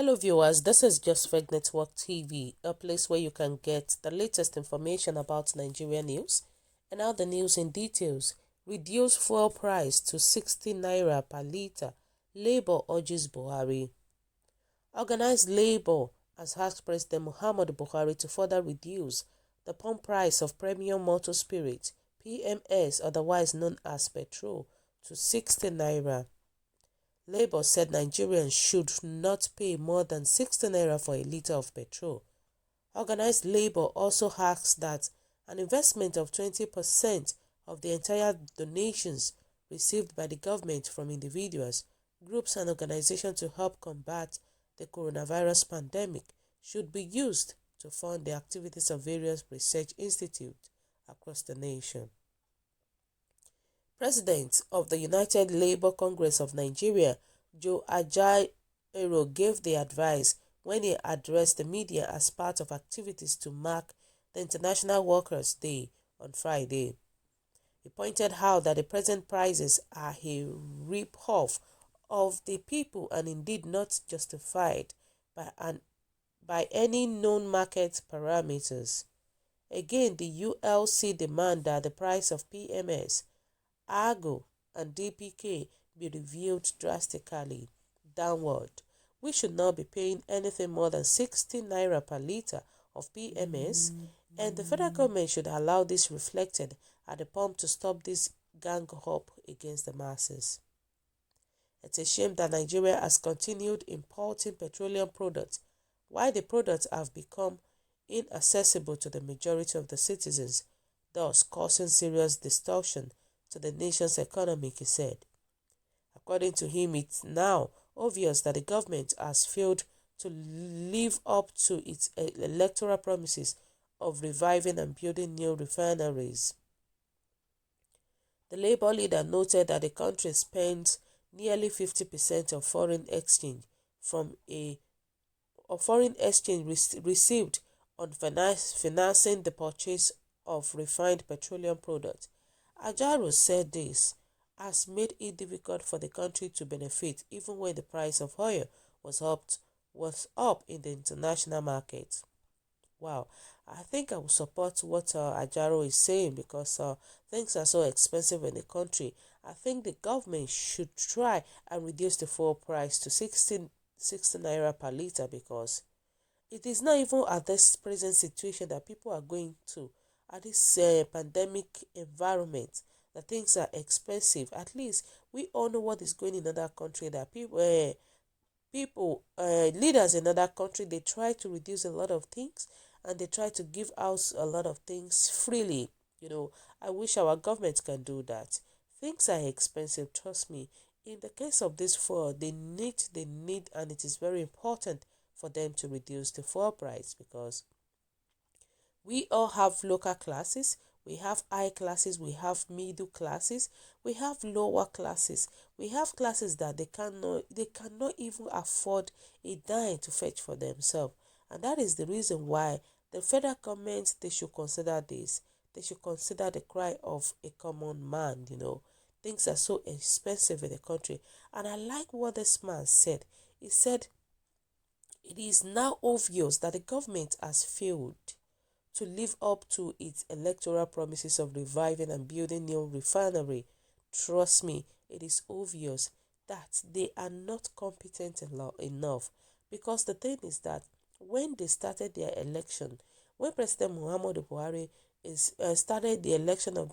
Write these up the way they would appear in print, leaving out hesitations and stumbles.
Hello viewers, this is Just Fake Network TV, a place where you can get the latest information about Nigerian news and all the news in details. Reduce fuel price to 60 naira per litre. Labour urges Buhari. Organized Labour has asked President Muhammadu Buhari to further reduce the pump price of premium motor spirit, PMS, otherwise known as petrol, to 60 naira. Labour said Nigerians should not pay more than 60 naira for a litre of petrol. Organized Labour also asks that an investment of 20% of the entire donations received by the government from individuals, groups and organizations to help combat the coronavirus pandemic should be used to fund the activities of various research institutes across the nation. President of the United Labour Congress of Nigeria, Joe Ajaero, gave the advice when he addressed the media as part of activities to mark the International Workers' Day on Friday. He pointed out that the present prices are a rip-off of the people and indeed not justified by any known market parameters. Again, the ULC demand that the price of PMS, Argo and DPK be reviewed drastically downward. We should not be paying anything more than 60 naira per litre of PMS, and the federal government should allow this reflected at the pump to stop this gang up against the masses. It's a shame that Nigeria has continued importing petroleum products while the products have become inaccessible to the majority of the citizens, thus causing serious distortion to the nation's economy, he said. According to him, it's now obvious that the government has failed to live up to its electoral promises of reviving and building new refineries. The Labour leader noted that the country spends nearly 50% of foreign exchange received on financing the purchase of refined petroleum products. Ajaero said this has made it difficult for the country to benefit even when the price of oil was up in the international market. Wow, I think I will support what Ajaero is saying because things are so expensive in the country. I think the government should try and reduce the fuel price to 60 naira per litre because it is not even at this present situation that people are going to, at this pandemic environment, that things are expensive. At least we all know what is going in other country, that leaders in other country, they try to reduce a lot of things and they try to give out a lot of things freely. I wish our government can do that. Things are expensive, trust me. In the case of this fuel, they need, and it is very important for them to reduce the fuel price because we all have local classes, we have high classes, we have middle classes, we have lower classes. We have classes that they cannot even afford a dime to fetch for themselves. And that is the reason why the federal government, they should consider this. They should consider the cry of a common man, Things are so expensive in the country. And I like what this man said. He said, it is now obvious that the government has failed to live up to its electoral promises of reviving and building new refinery. Trust me, it is obvious that they are not competent enough because the thing is that when they started their election, when President Muhammadu Buhari started the election of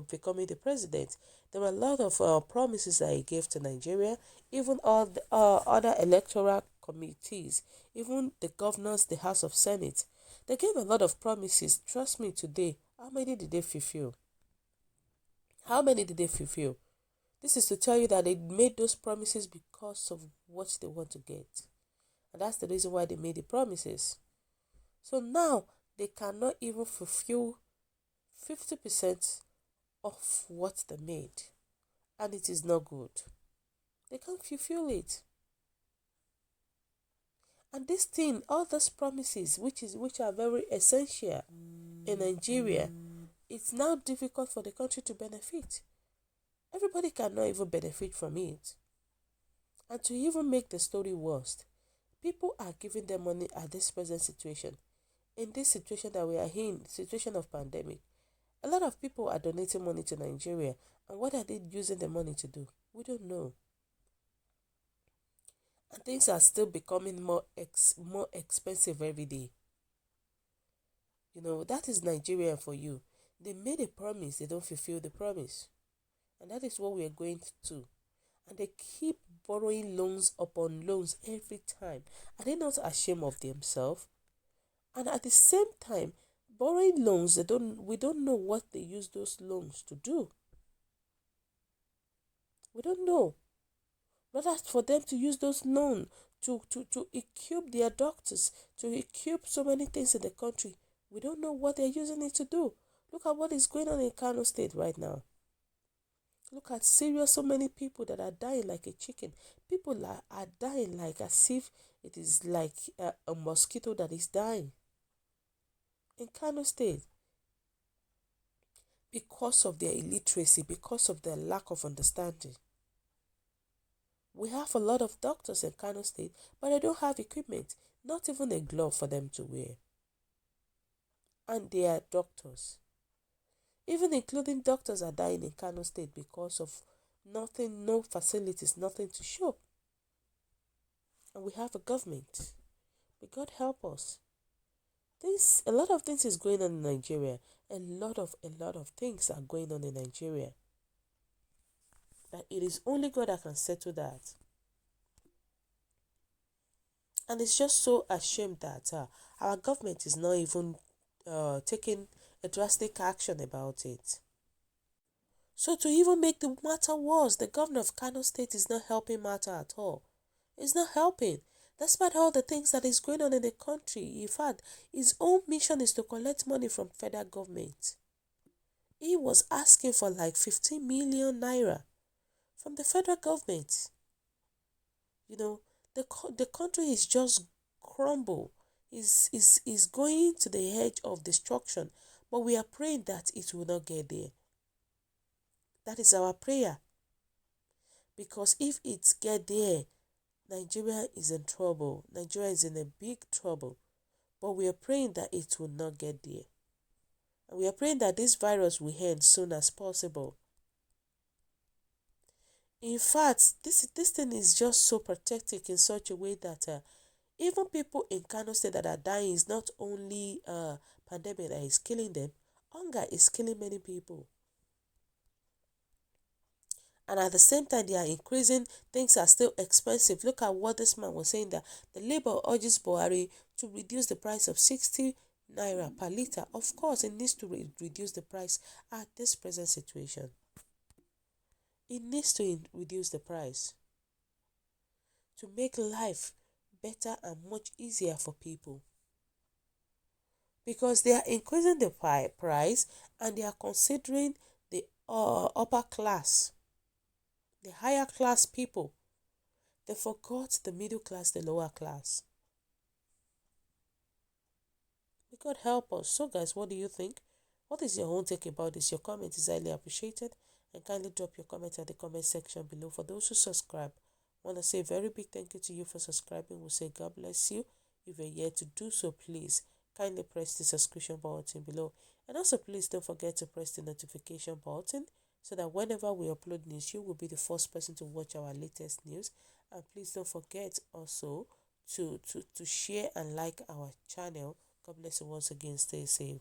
becoming the president, there were a lot of promises that he gave to Nigeria, even all the other electoral committees, even the governors, the House of Senate. They gave a lot of promises. Trust me today, how many did they fulfill? How many did they fulfill? This is to tell you that they made those promises because of what they want to get. And that's the reason why they made the promises. So now they cannot even fulfill 50% of what they made. And it is not good. They can't fulfill it. And this thing, all those promises, which are very essential in Nigeria, it's now difficult for the country to benefit. Everybody cannot even benefit from it. And to even make the story worse, People are giving them money at this present situation. In this situation that we are in, situation of pandemic, a lot of people are donating money to Nigeria. And what are they using the money to do? We don't know. And things are still becoming more expensive every day. That is Nigeria for you. They made a promise, they don't fulfill the promise. And that is what we are going to. And they keep borrowing loans upon loans every time. Are they not ashamed of themselves? And at the same time, borrowing loans, we don't know what they use those loans to do. We don't know. Not as for them to use those loans to equip their doctors, to equip so many things in the country. We don't know what they're using it to do. Look at what is going on in Kano State right now. Look at Syria, so many people that are dying like a chicken. People are dying like as if it is like a mosquito that is dying. In Kano State, because of their illiteracy, because of their lack of understanding. We have a lot of doctors in Kano State, but they don't have equipment, not even a glove for them to wear. And they are doctors. Even including doctors are dying in Kano State because of nothing, no facilities, nothing to show. And we have a government. May God help us. A lot of things is going on in Nigeria. A lot of things are going on in Nigeria. That it is only God that can settle that. And it's just so ashamed that our government is not even taking a drastic action about it. So to even make the matter worse, the governor of Kano State is not helping matter at all. It's not helping. Despite all the things that is going on in the country, in fact, his own mission is to collect money from federal government. He was asking for like 15 million naira from the federal government. The country is just crumble. Is going to the edge of destruction. But we are praying that it will not get there. That is our prayer. Because if it get there, Nigeria is in trouble. Nigeria is in a big trouble. But we are praying that it will not get there. And we are praying that this virus will end soon as possible. In fact, this thing is just so pathetic in such a way that even people in Kano State that are dying is not only pandemic that is killing them, hunger is killing many people. And at the same time, they are increasing. Things are still expensive. Look at what this man was saying, that the Labour urges Buhari to reduce the price of 60 naira per litre. Of course, it needs to reduce the price at this present situation. It needs to reduce the price to make life better and much easier for people. Because they are increasing the price and they are considering the upper class, the higher class people. They forgot the middle class, the lower class. May God help us. So guys, what do you think? What is your own take about this? Your comment is highly appreciated. And kindly drop your comment at the comment section below. For those who subscribe, I want to say a very big thank you to you for subscribing. We'll say God bless you. If you're yet to do so, please kindly press the subscription button below. And also please don't forget to press the notification button so that whenever we upload news, you will be the first person to watch our latest news. And please don't forget also to share and like our channel. God bless you once again. Stay safe.